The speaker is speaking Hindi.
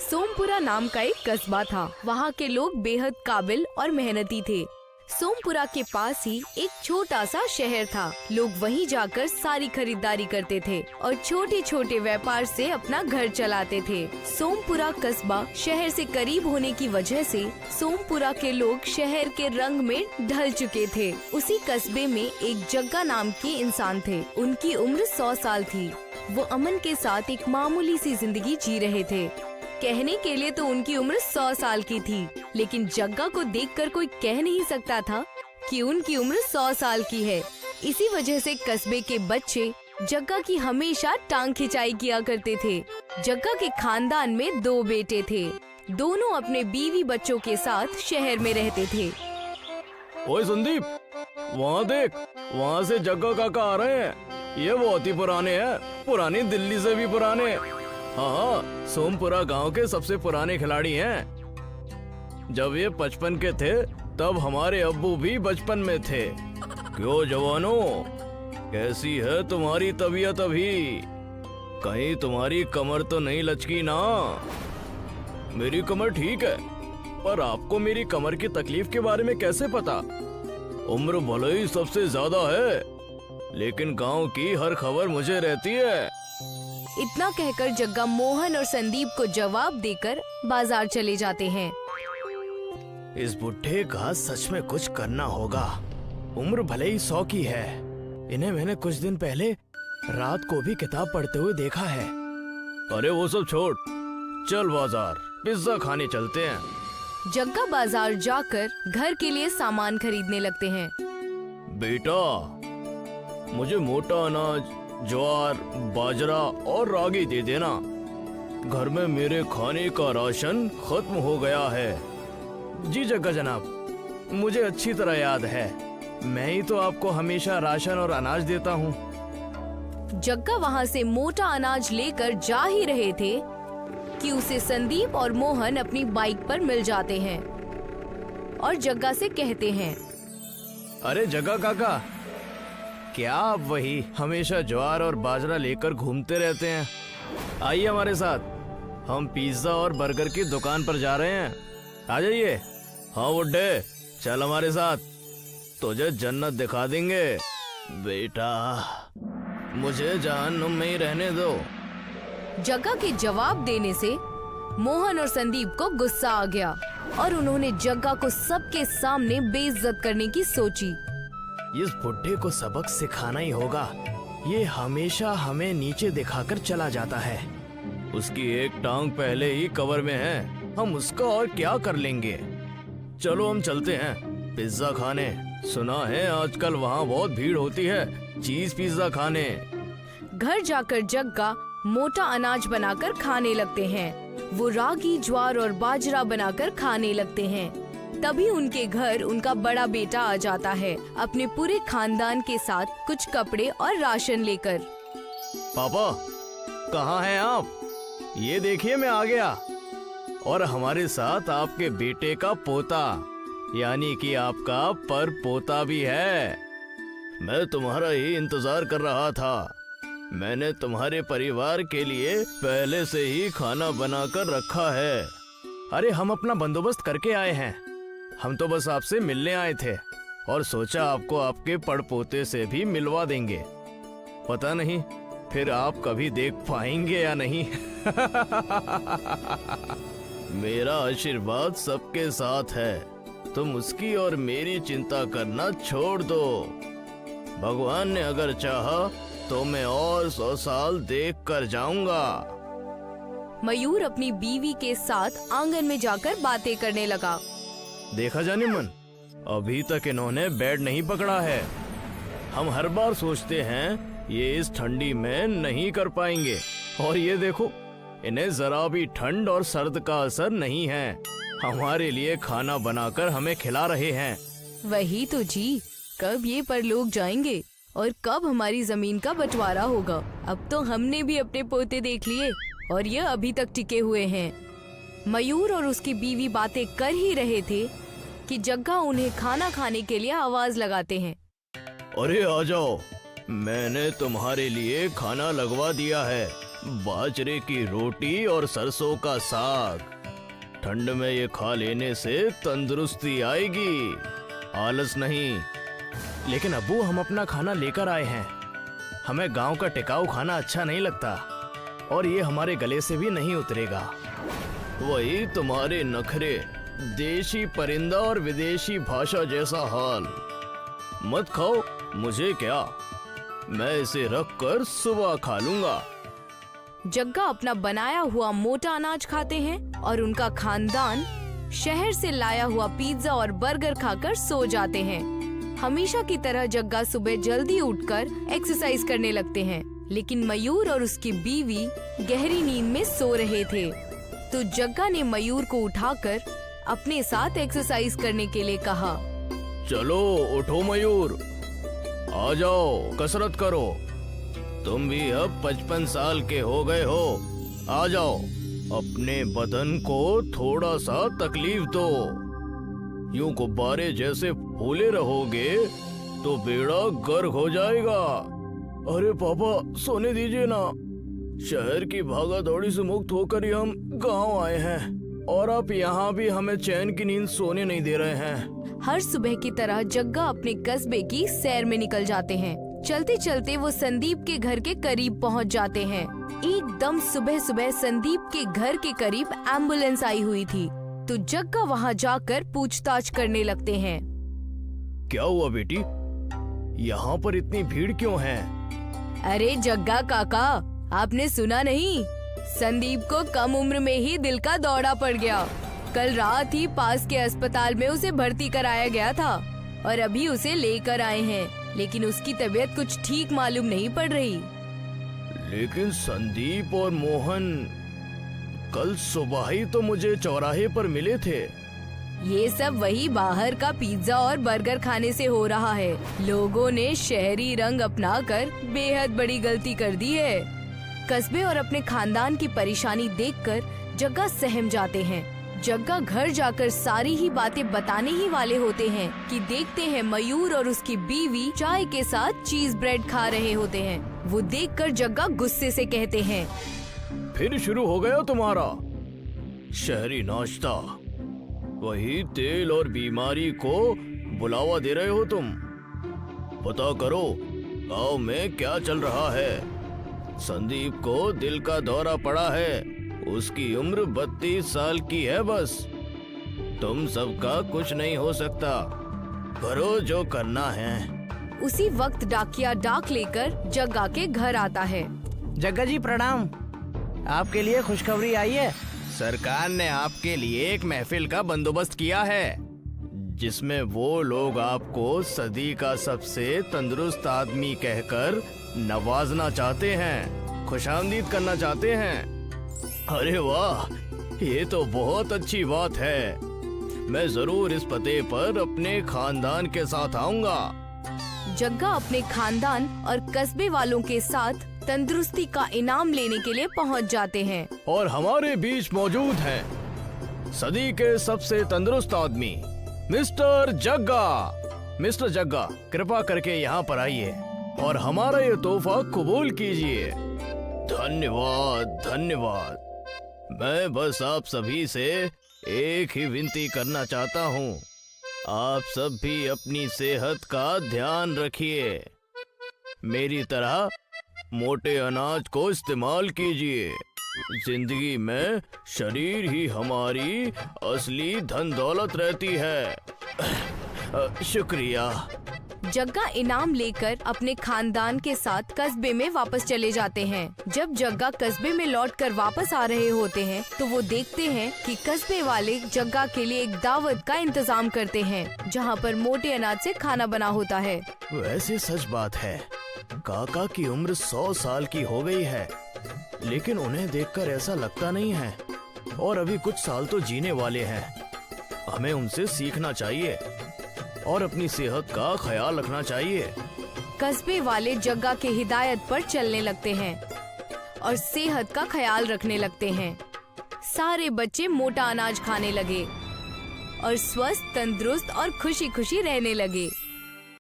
सोमपुरा नाम का एक कस्बा था। वहाँ के लोग बेहद काबिल और मेहनती थे। सोमपुरा के पास ही एक छोटा सा शहर था। लोग वहीं जाकर सारी खरीदारी करते थे और छोटे छोटे व्यापार से अपना घर चलाते थे। सोमपुरा कस्बा शहर से करीब होने की वजह से सोमपुरा के लोग शहर के रंग में ढल चुके थे। उसी कस्बे में एक जग्गा नाम के इंसान थे। उनकी उम्र 100 साल थी। वो अमन के साथ एक मामूली सी जिंदगी जी रहे थे। कहने के लिए तो उनकी उम्र 100 साल की थी, लेकिन जग्गा को देखकर कोई कह नहीं सकता था कि उनकी उम्र 100 साल की है। इसी वजह से कस्बे के बच्चे जग्गा की हमेशा टांग खिंचाई किया करते थे। जग्गा के खानदान में 2 बेटे थे। दोनों अपने बीवी बच्चों के साथ शहर में रहते थे। ओए संदीप, वहाँ देख, वहाँ से जग्गा काका आ रहे हैं। ये बहुत ही पुराने हैं, पुरानी दिल्ली से भी पुराने। हाँ, सोमपुरा गांव के सबसे पुराने खिलाड़ी हैं। जब ये 55 के थे तब हमारे अब्बू भी बचपन में थे। क्यों जवानों, कैसी है तुम्हारी तबीयत अभी? कहीं तुम्हारी कमर तो नहीं लचकी ना? मेरी कमर ठीक है, पर आपको मेरी कमर की तकलीफ के बारे में कैसे पता? उम्र भले ही सबसे ज्यादा है, लेकिन गांव की हर खबर मुझे रहती है। इतना कहकर जग्गा मोहन और संदीप को जवाब देकर बाजार चले जाते हैं। इस बुढ़े का सच में कुछ करना होगा। उम्र भले ही 100 की है, इन्हें मैंने कुछ दिन पहले रात को भी किताब पढ़ते हुए देखा है। अरे वो सब छोड़, चल बाजार पिज्जा खाने चलते हैं। जग्गा बाजार जाकर घर के लिए सामान खरीदने लगते हैं। बेटा, मुझे मोटा अनाज, ज्वार, बाजरा और रागी दे देना। घर में मेरे खाने का राशन खत्म हो गया है। जी जग्गा जनाब, मुझे अच्छी तरह याद है। मैं ही तो आपको हमेशा राशन और अनाज देता हूँ। जग्गा वहाँ से मोटा अनाज लेकर जा ही रहे थे कि उसे संदीप और मोहन अपनी बाइक पर मिल जाते हैं और जग्गा से कहते हैं, अरे जग्गा काका, क्या आप वही हमेशा ज्वार और बाजरा लेकर घूमते रहते हैं? आइए हमारे साथ, हम पिज्जा और बर्गर की दुकान पर जा रहे हैं। आ जाइए। हाँ बुड्ढे, चल हमारे साथ, तुझे जन्नत दिखा देंगे। बेटा, मुझे जहन्नुम में ही रहने दो। जग्गा के जवाब देने से मोहन और संदीप को गुस्सा आ गया और उन्होंने जग्गा को सबके सामने बेइज्जत करने की सोची। इस बुड्ढे को सबक सिखाना ही होगा। ये हमेशा हमें नीचे दिखाकर चला जाता है। उसकी एक टांग पहले ही कवर में है, हम उसका और क्या कर लेंगे। चलो हम चलते हैं पिज्जा खाने। सुना है आजकल वहाँ बहुत भीड़ होती है चीज पिज्जा खाने। घर जाकर जग्गा मोटा अनाज बनाकर खाने लगते हैं। वो रागी, ज्वार और बाजरा बनाकर खाने लगते हैं। तभी उनके घर उनका बड़ा बेटा आ जाता है, अपने पूरे खानदान के साथ कुछ कपड़े और राशन लेकर। पापा, कहाँ हैं आप? ये देखिए मैं आ गया। और हमारे साथ आपके बेटे का पोता, यानी कि आपका पर पोता भी है। मैं तुम्हारा ही इंतजार कर रहा था। मैंने तुम्हारे परिवार के लिए पहले से ही खाना बनाकर रखा है। अरे हम अपना बंदोबस्त करके आए हैं। हम तो बस आपसे मिलने आए थे और सोचा आपको आपके पड़पोते से भी मिलवा देंगे। पता नहीं फिर आप कभी देख पाएंगे या नहीं। मेरा आशीर्वाद सबके साथ है। तुम उसकी और मेरी चिंता करना छोड़ दो। भगवान ने अगर चाहा तो मैं और 100 साल देख कर जाऊंगा। मयूर अपनी बीवी के साथ आंगन में जाकर बातें करने लगा। देखा जाने मन, अभी तक इन्होंने बेड नहीं पकड़ा है। हम हर बार सोचते हैं ये इस ठंडी में नहीं कर पाएंगे, और ये देखो, इन्हें जरा भी ठंड और सर्द का असर नहीं है। हमारे लिए खाना बनाकर हमें खिला रहे हैं। वही तो जी, कब ये परलोक जाएंगे और कब हमारी जमीन का बंटवारा होगा। अब तो हमने भी अपने पोते देख लिए और ये अभी तक टिके हुए हैं। मयूर और उसकी बीवी बातें कर ही रहे थे कि जग्गा उन्हें खाना खाने के लिए आवाज लगाते हैं। अरे आ जाओ, मैंने तुम्हारे लिए खाना लगवा दिया है। बाजरे की रोटी और सरसों का साग। ठंड में ये खा लेने से तंदुरुस्ती आएगी, आलस नहीं। लेकिन अब्बू, हम अपना खाना लेकर आए हैं। हमें गांव का टिकाऊ खाना अच्छा नहीं लगता और ये हमारे गले से भी नहीं उतरेगा। वही तुम्हारे नखरे, देशी परिंदा और विदेशी भाषा जैसा हाल। मत खाओ, मुझे क्या, मैं इसे रख कर सुबह खा लूंगा। जग्गा अपना बनाया हुआ मोटा अनाज खाते हैं और उनका खानदान शहर से लाया हुआ पिज्जा और बर्गर खाकर सो जाते हैं। हमेशा की तरह जग्गा सुबह जल्दी उठकर एक्सरसाइज करने लगते हैं, लेकिन मयूर और उसकी बीवी गहरी नींद में सो रहे थे। तो जग्गा ने मयूर को उठाकर अपने साथ एक्सरसाइज करने के लिए कहा। चलो उठो मयूर, आ जाओ कसरत करो। तुम भी अब 55 साल के हो गए हो। आ जाओ, अपने बदन को थोड़ा सा तकलीफ दो। यूं गुब्बारे जैसे फूले रहोगे तो बेड़ा गर्क हो जाएगा। अरे पापा, सोने दीजिए ना। शहर की भागा दौड़ी से मुक्त होकर ही हम गांव आए हैं और आप यहाँ भी हमें चैन की नींद सोने नहीं दे रहे हैं। हर सुबह की तरह जग्गा अपने कस्बे की सैर में निकल जाते हैं। चलते चलते वो संदीप के घर के करीब पहुंच जाते हैं। एकदम सुबह सुबह संदीप के घर के करीब एम्बुलेंस आई हुई थी, तो जग्गा वहां जाकर पूछताछ करने लगते हैं। क्या हुआ बेटी, यहाँ पर इतनी भीड़ क्यों है? अरे जग्गा काका, आपने सुना नहीं? संदीप को कम उम्र में ही दिल का दौरा पड़ गया। कल रात ही पास के अस्पताल में उसे भर्ती कराया गया था और अभी उसे लेकर आए हैं, लेकिन उसकी तबीयत कुछ ठीक मालूम नहीं पड़ रही। लेकिन संदीप और मोहन कल सुबह ही तो मुझे चौराहे पर मिले थे। ये सब वही बाहर का पिज्जा और बर्गर खाने से हो रहा है। लोगों ने शहरी रंग अपनाकर बेहद बड़ी गलती कर दी है। कस्बे और अपने खानदान की परेशानी देखकर जग्गा सहम जाते हैं। जग्गा घर जाकर सारी ही बातें बताने ही वाले होते हैं कि देखते हैं मयूर और उसकी बीवी चाय के साथ चीज ब्रेड खा रहे होते हैं। वो देखकर जग्गा गुस्से से कहते हैं, फिर शुरू हो गया तुम्हारा शहरी नाश्ता। वही तेल और बीमारी को बुलावा दे रहे हो तुम। पता करो गांव में क्या चल रहा है। संदीप को दिल का दौरा पड़ा है। उसकी उम्र 32 साल की है बस। तुम सबका कुछ नहीं हो सकता। करो जो करना है। उसी वक्त डाकिया डाक लेकर जग्गा के घर आता है। जग्गा जी प्रणाम, आपके लिए खुशखबरी आई है। सरकार ने आपके लिए एक महफिल का बंदोबस्त किया है, जिसमें वो लोग आपको सदी का सबसे तंदुरुस्त आदमी कहकर नवाजना चाहते हैं, खुशामदीद करना चाहते हैं। अरे वाह, ये तो बहुत अच्छी बात है। मैं जरूर इस पते पर अपने खानदान के साथ आऊंगा। जग्गा अपने खानदान और कस्बे वालों के साथ तंदुरुस्ती का इनाम लेने के लिए पहुंच जाते हैं। और हमारे बीच मौजूद हैं सदी के सबसे तंदुरुस्त आदमी मिस्टर जग्गा। मिस्टर जग्गा, कृपा करके यहाँ पर आइए और हमारा ये तोहफा कबूल कीजिए। धन्यवाद धन्यवाद। मैं बस आप सभी से एक ही विनती करना चाहता हूँ, आप सब भी अपनी सेहत का ध्यान रखिए। मेरी तरह मोटे अनाज को इस्तेमाल कीजिए। जिंदगी में शरीर ही हमारी असली धन दौलत रहती है। शुक्रिया। जग्गा इनाम लेकर अपने खानदान के साथ कस्बे में वापस चले जाते हैं। जब जग्गा कस्बे में लौटकर वापस आ रहे होते हैं तो वो देखते हैं कि कस्बे वाले जग्गा के लिए एक दावत का इंतजाम करते हैं, जहाँ पर मोटे अनाज से खाना बना होता है। वैसे सच बात है, काका की उम्र 100 साल की हो गई है, लेकिन उन्हें देखकर ऐसा लगता नहीं है और अभी कुछ साल तो जीने वाले हैं। हमें उनसे सीखना चाहिए और अपनी सेहत का ख्याल रखना चाहिए। कस्बे वाले जग्गा के हिदायत पर चलने लगते हैं और सेहत का ख्याल रखने लगते हैं। सारे बच्चे मोटा अनाज खाने लगे और स्वस्थ, तंदुरुस्त और खुशी खुशी रहने लगे।